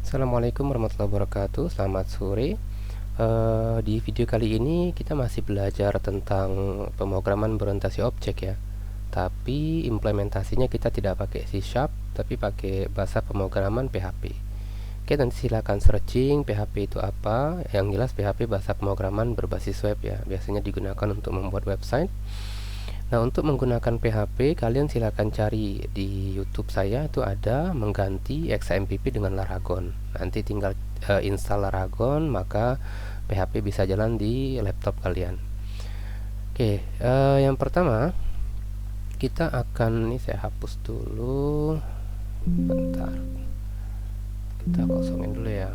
Assalamualaikum warahmatullahi wabarakatuh. Selamat sore. Di video kali ini kita masih belajar tentang pemrograman berorientasi objek ya. Tapi implementasinya kita tidak pakai C#, tapi pakai bahasa pemrograman PHP. Oke, nanti silakan searching PHP itu apa. Yang jelas PHP bahasa pemrograman berbasis web ya. Biasanya digunakan untuk membuat website. Nah, untuk menggunakan PHP, kalian silakan cari di YouTube saya, itu ada mengganti XAMPP dengan Laragon. Nanti tinggal install Laragon, maka PHP bisa jalan di laptop kalian. Oke, yang pertama kita akan, ini saya hapus dulu. Bentar. Kita kosongin dulu ya.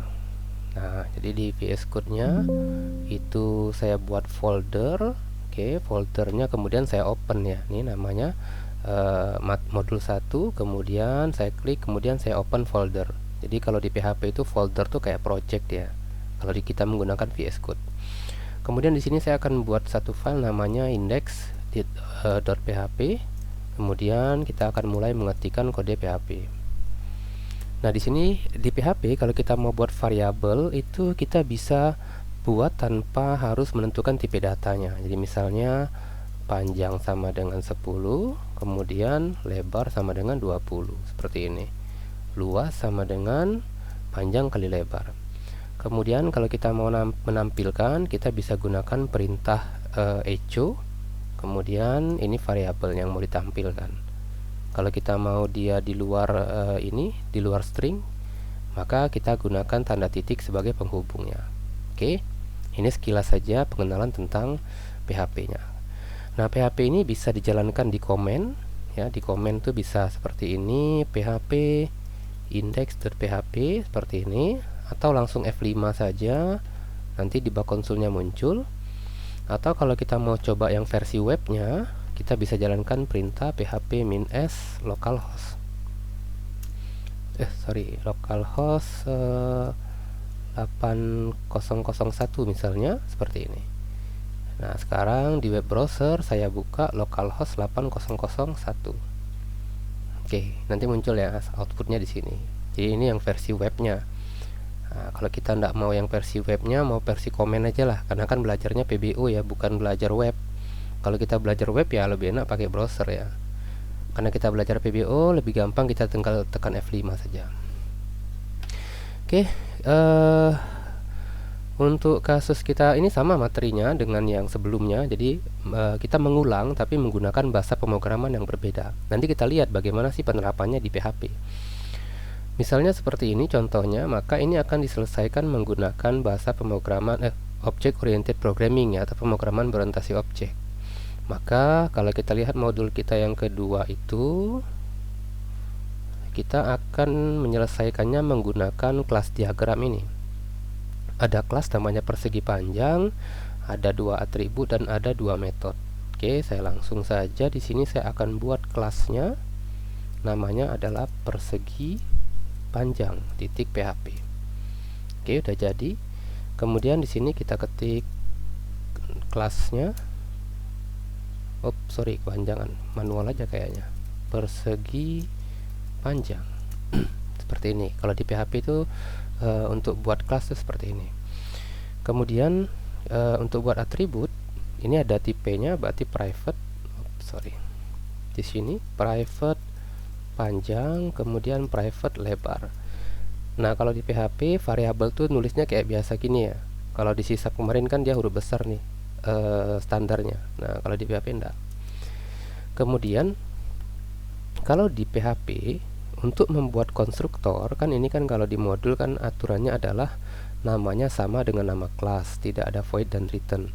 Nah, jadi di VS Code-nya itu saya buat folder. Oke, foldernya kemudian saya open ya. Ini namanya modul 1, kemudian saya klik, kemudian saya open folder. Jadi kalau di PHP itu folder tuh kayak project ya. Kalau kita menggunakan VS Code. Kemudian di sini saya akan buat satu file namanya index.php. Kemudian kita akan mulai mengetikkan kode PHP. Nah, di sini di PHP kalau kita mau buat variabel itu kita bisa buat tanpa harus menentukan tipe datanya. Jadi misalnya panjang sama dengan 10, kemudian lebar sama dengan 20, seperti ini. Luas sama dengan panjang kali lebar. Kemudian kalau kita mau menampilkan, kita bisa gunakan perintah echo. Kemudian ini variabel yang mau ditampilkan. Kalau kita mau dia di luar di luar string, maka kita gunakan tanda titik sebagai penghubungnya. Oke. Ini sekilas saja pengenalan tentang PHP-nya. Nah, PHP ini bisa dijalankan di komen ya. Di komen tuh bisa seperti ini, PHP index.php seperti ini, atau langsung F5 saja, nanti di bak konsolnya muncul. Atau kalau kita mau coba yang versi webnya, kita bisa jalankan perintah php-s localhost. Localhost 8001 misalnya, seperti ini. Nah, sekarang di web browser saya buka localhost 8001. Oke, nanti muncul ya outputnya di sini. Jadi ini yang versi webnya. Nah, kalau kita tidak mau yang versi webnya, mau versi komen aja lah, karena kan belajarnya PBO ya, bukan belajar web. Kalau kita belajar web ya lebih enak pakai browser ya. Karena kita belajar PBO lebih gampang, kita tinggal tekan F5 saja. Oke, untuk kasus kita ini sama materinya dengan yang sebelumnya. Jadi kita mengulang tapi menggunakan bahasa pemrograman yang berbeda. Nanti kita lihat bagaimana sih penerapannya di PHP. Misalnya seperti ini contohnya, maka ini akan diselesaikan menggunakan bahasa pemrograman Object Oriented Programming ya, atau pemrograman berorientasi objek. Maka kalau kita lihat modul kita yang kedua itu, kita akan menyelesaikannya menggunakan kelas diagram ini. Ada kelas namanya persegi panjang, ada 2 atribut dan ada 2 metode. Oke, saya langsung saja di sini saya akan buat kelasnya. Namanya adalah persegi panjang titik PHP. Oke, udah jadi. Kemudian di sini kita ketik kelasnya. Kepanjangan. Manual aja kayaknya. Persegi panjang. Seperti ini. Kalau di PHP itu untuk buat kelas itu seperti ini. Kemudian untuk buat atribut ini ada tipenya, berarti private. Di sini private panjang, kemudian private lebar. Nah, kalau di PHP variabel tuh nulisnya kayak biasa gini ya. Kalau di C# kemarin kan dia huruf besar nih standarnya. Nah, kalau di PHP enggak. Kemudian kalau di PHP untuk membuat konstruktor kan ini kan kalau di modul kan aturannya adalah namanya sama dengan nama kelas, tidak ada void dan return.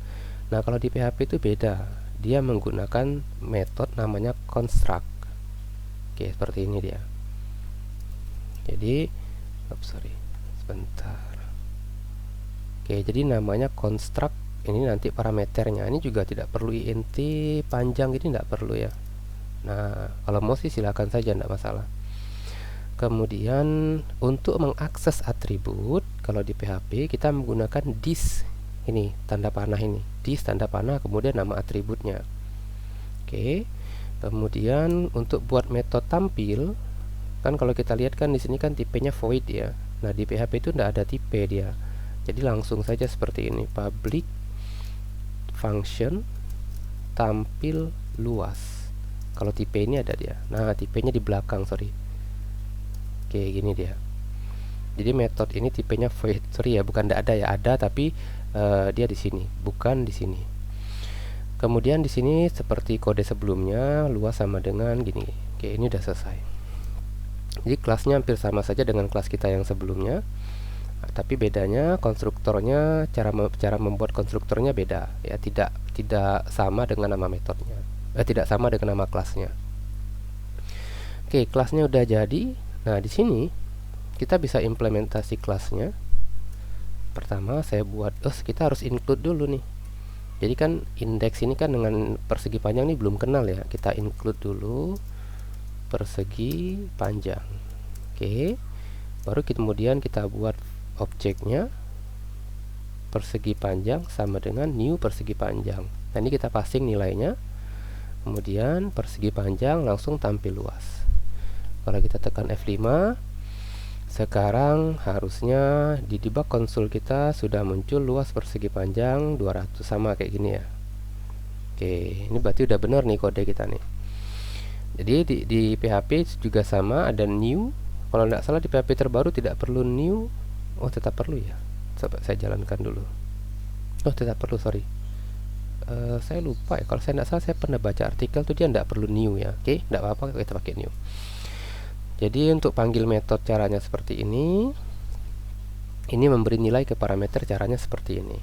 Nah, kalau di PHP itu beda. Dia menggunakan metode namanya construct. Oke, seperti ini dia. Jadi sebentar. Oke, jadi namanya construct. Ini nanti parameternya. Ini juga tidak perlu int panjang, ini tidak perlu ya. Nah, kalau mau sih silakan saja, tidak masalah. Kemudian untuk mengakses atribut, kalau di PHP kita menggunakan this. Ini tanda panah ini. This tanda panah, kemudian nama atributnya. Oke. Kemudian untuk buat metode tampil, Kan kalau kita lihat kan di sini kan tipenya void ya. Nah, di PHP itu tidak ada tipe dia. Jadi langsung saja seperti ini, public function tampil luas. Kalau tipe ini ada dia. Nah, tipenya di belakang, sorry. Oke, gini dia. Jadi metode ini tipenya void. Sorry ya, bukan tidak ada ya, ada tapi dia di sini, bukan di sini. Kemudian di sini seperti kode sebelumnya, luas sama dengan gini. Oke, ini udah selesai. Jadi kelasnya hampir sama saja dengan kelas kita yang sebelumnya. Tapi bedanya konstruktornya, cara membuat konstruktornya beda ya, tidak sama dengan nama metodenya, tidak sama dengan nama kelasnya. Oke, kelasnya udah jadi. Nah, di sini kita bisa implementasi kelasnya. Pertama saya buat, kita harus include dulu nih. Jadi kan indeks ini kan dengan persegi panjang ini belum kenal ya. Kita include dulu persegi panjang. Oke, baru kemudian kita buat objeknya persegi panjang sama dengan new persegi panjang. Nah, ini kita passing nilainya. Kemudian persegi panjang langsung tampil luas. Kalau kita tekan F5, sekarang harusnya di debug konsol kita sudah muncul luas persegi panjang 200, sama kayak gini ya. Oke, ini berarti udah benar nih kode kita nih. Jadi di PHP juga sama, ada new. Kalau tidak salah di PHP terbaru tidak perlu new. Oh, tetap perlu ya. Coba saya jalankan dulu. Oh, tetap perlu, sorry. Saya lupa ya. Kalau saya tidak salah, saya pernah baca artikel tuh dia tidak perlu new ya. Oke, tidak apa-apa kita pakai new. Jadi untuk panggil metode caranya seperti ini. Ini memberi nilai ke parameter caranya seperti ini.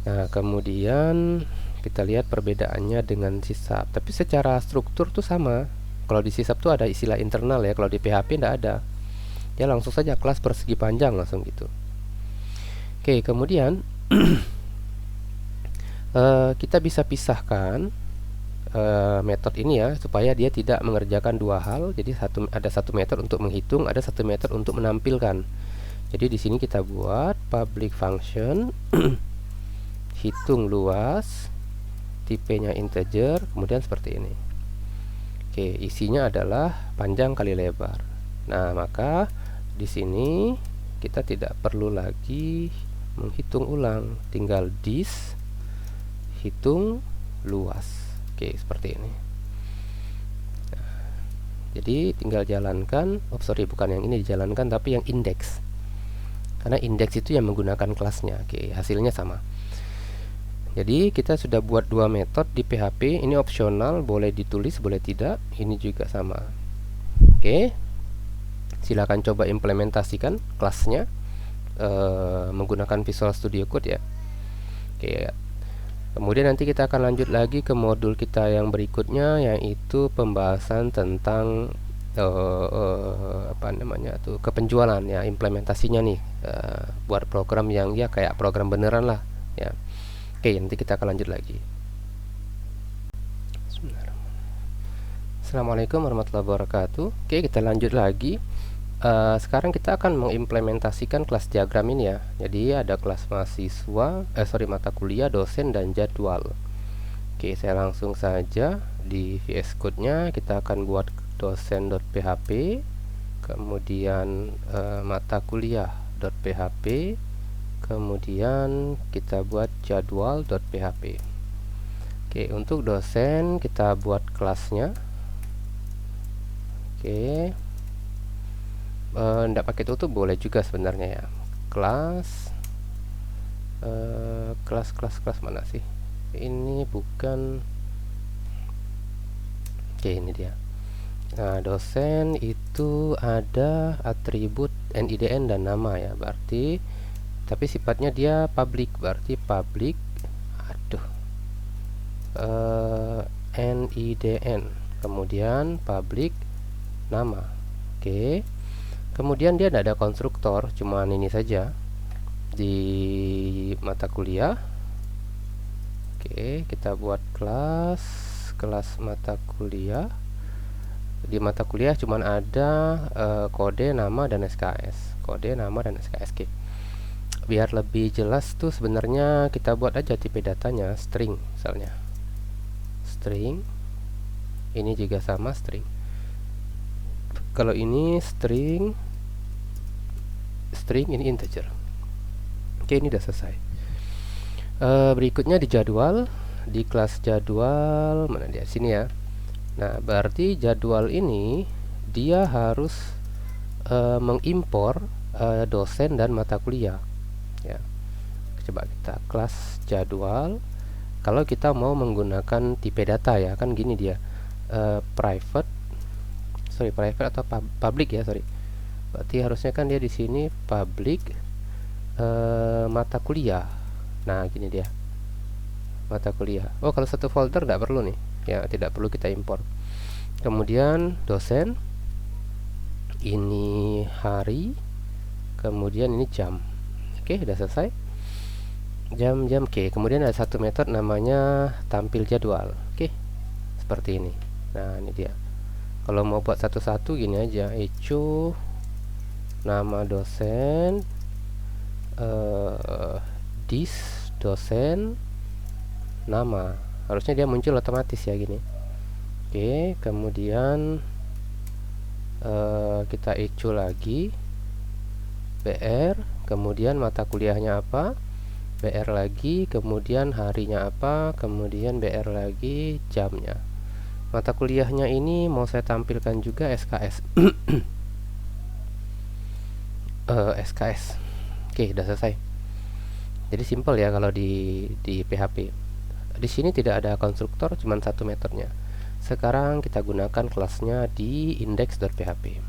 Nah, kemudian kita lihat perbedaannya dengan sysap. Tapi secara struktur tuh sama. Kalau di sysap tuh ada istilah internal ya. Kalau di PHP tidak ada. Ya langsung saja kelas persegi panjang langsung gitu. Oke, kemudian kita bisa pisahkan metode ini ya, supaya dia tidak mengerjakan dua hal. Jadi ada satu metode untuk menghitung, ada satu metode untuk menampilkan. Jadi di sini kita buat public function hitung luas, tipenya integer, kemudian seperti ini. Oke, isinya adalah panjang kali lebar. Nah, maka di sini kita tidak perlu lagi menghitung ulang, tinggal this hitung luas. Oke, seperti ini. Nah, jadi tinggal jalankan. Oh, sorry, bukan yang ini dijalankan, tapi yang indeks. Karena indeks itu yang menggunakan kelasnya. Oke, hasilnya sama. Jadi kita sudah buat dua metode di PHP. Ini opsional, boleh ditulis, boleh tidak. Ini juga sama. Oke, silakan coba implementasikan kelasnya menggunakan Visual Studio Code ya. Oke. Kemudian nanti kita akan lanjut lagi ke modul kita yang berikutnya, yaitu pembahasan tentang kepenjualan ya, implementasinya nih, buat program yang ya kayak program beneran lah ya. Oke, nanti kita akan lanjut lagi. Assalamualaikum warahmatullahi wabarakatuh. Oke, kita lanjut lagi. Sekarang kita akan mengimplementasikan kelas diagram ini ya. Jadi ada kelas mahasiswa, mata kuliah, dosen, dan jadwal. Oke, saya langsung saja di VS Code-nya kita akan buat dosen.php, kemudian mata kuliah.php, kemudian kita buat jadwal.php. Oke, untuk dosen kita buat kelasnya. Oke. Tidak pakai tutup boleh juga sebenarnya ya. Kelas mana sih? Ini bukan. Oke, ini dia. Nah, dosen itu ada atribut NIDN dan nama ya, berarti tapi sifatnya dia public, berarti public NIDN, kemudian public nama. Oke. Kemudian dia tidak ada konstruktor, cuman ini saja di mata kuliah. Oke, kita buat kelas mata kuliah. Di mata kuliah cuman ada kode, nama, dan SKS. Kode, nama, dan SKS. Oke. Biar lebih jelas tuh sebenarnya kita buat aja tipe datanya string misalnya. String. Ini juga sama string. Kalau ini string, ini integer. Oke, ini udah selesai. Berikutnya di jadwal, di kelas jadwal, mana dia, sini ya. Nah, berarti jadwal ini dia harus mengimpor dosen dan mata kuliah ya. Coba kita kelas jadwal. Kalau kita mau menggunakan tipe data ya, kan gini dia, private atau public ya, berarti harusnya kan dia di sini public mata kuliah. Nah, gini dia, mata kuliah. Oh, kalau satu folder tidak perlu nih ya, tidak perlu kita impor. Kemudian dosen, ini hari, kemudian ini jam. Oke, sudah selesai. Jam. Oke, kemudian ada satu metode namanya tampil jadwal. Oke, seperti ini. Nah, ini dia. Kalau mau buat satu-satu gini aja, echo nama dosen, this dosen, nama. Harusnya dia muncul otomatis ya gini. Oke, kemudian kita echo lagi, BR, kemudian mata kuliahnya apa, BR lagi, kemudian harinya apa, kemudian BR lagi, jamnya. Mata kuliahnya ini mau saya tampilkan juga SKS. SKS. Oke, udah selesai. Jadi simple ya kalau di PHP. Di sini tidak ada konstruktor, cuma satu metodenya. Sekarang kita gunakan kelasnya di index.php.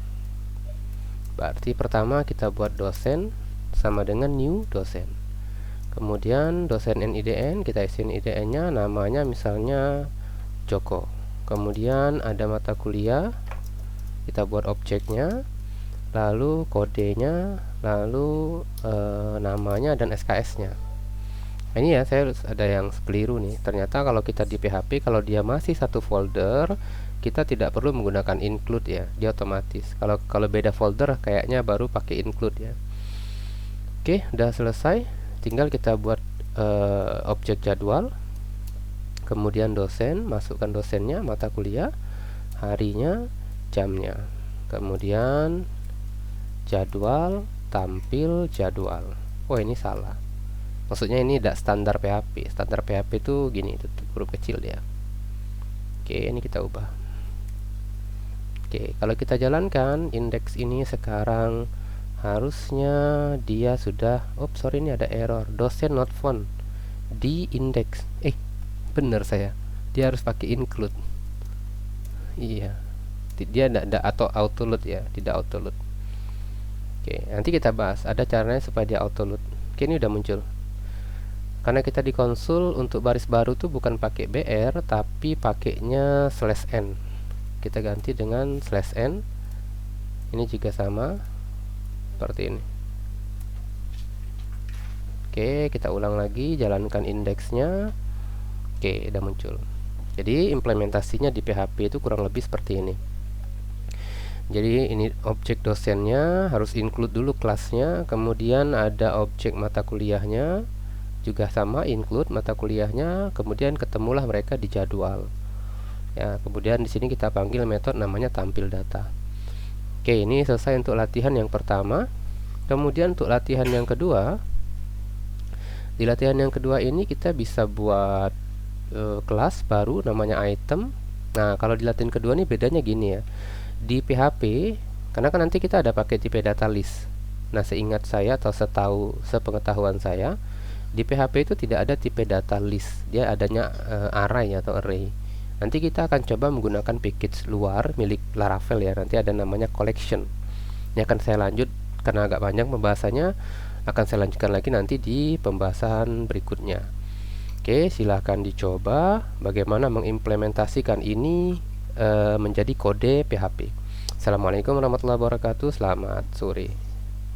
Berarti pertama kita buat dosen sama dengan new dosen. Kemudian dosen NIDN, kita isi NIDN-nya, namanya misalnya Joko. Kemudian ada mata kuliah, kita buat objeknya, lalu kodenya, lalu namanya dan SKS-nya. Nah, ini ya, saya harus ada yang keliru nih. Ternyata kalau kita di PHP, kalau dia masih satu folder, kita tidak perlu menggunakan include ya, dia otomatis. Kalau beda folder, kayaknya baru pakai include ya. Oke, udah selesai. Tinggal kita buat objek jadwal, kemudian dosen, masukkan dosennya, mata kuliah, harinya, jamnya, kemudian jadwal, tampil jadwal. Oh, ini salah, maksudnya ini tidak standar PHP. Standar PHP itu gini, itu huruf kecil ya. Oke, ini kita ubah. Oke, kalau kita jalankan indeks ini sekarang, harusnya dia sudah, ini ada error, dosen not found di index. Bener saya, dia harus pakai include. Iya, dia tidak atau auto load ya, tidak auto load. Oke, nanti kita bahas ada caranya supaya dia auto load. Oke, ini udah muncul. Karena kita di konsul untuk baris baru tuh bukan pakai BR tapi pakainya /n. Kita ganti dengan /n. Ini juga sama seperti ini. Oke, kita ulang lagi, jalankan indeksnya. Oke, udah muncul. Jadi implementasinya di PHP itu kurang lebih seperti ini. Jadi ini objek dosennya harus include dulu kelasnya, kemudian ada objek mata kuliahnya juga sama, include mata kuliahnya, kemudian ketemulah mereka di jadwal. Ya, kemudian di sini kita panggil metode namanya tampil data. Oke, ini selesai untuk latihan yang pertama. Kemudian untuk latihan yang kedua, di latihan yang kedua ini kita bisa buat kelas baru namanya item. Nah, kalau di latihan kedua ini bedanya gini ya. Di PHP, karena kan nanti kita ada pakai tipe data list. Nah, seingat saya atau sepengetahuan saya, di PHP itu tidak ada tipe data list. Dia adanya array atau array. Nanti kita akan coba menggunakan package luar milik Laravel ya. Nanti ada namanya collection. Ini akan saya lanjut karena agak panjang pembahasannya. Akan saya lanjutkan lagi nanti di pembahasan berikutnya. Oke, silahkan dicoba bagaimana mengimplementasikan ini menjadi kode PHP. Assalamualaikum warahmatullahi wabarakatuh. Selamat sore.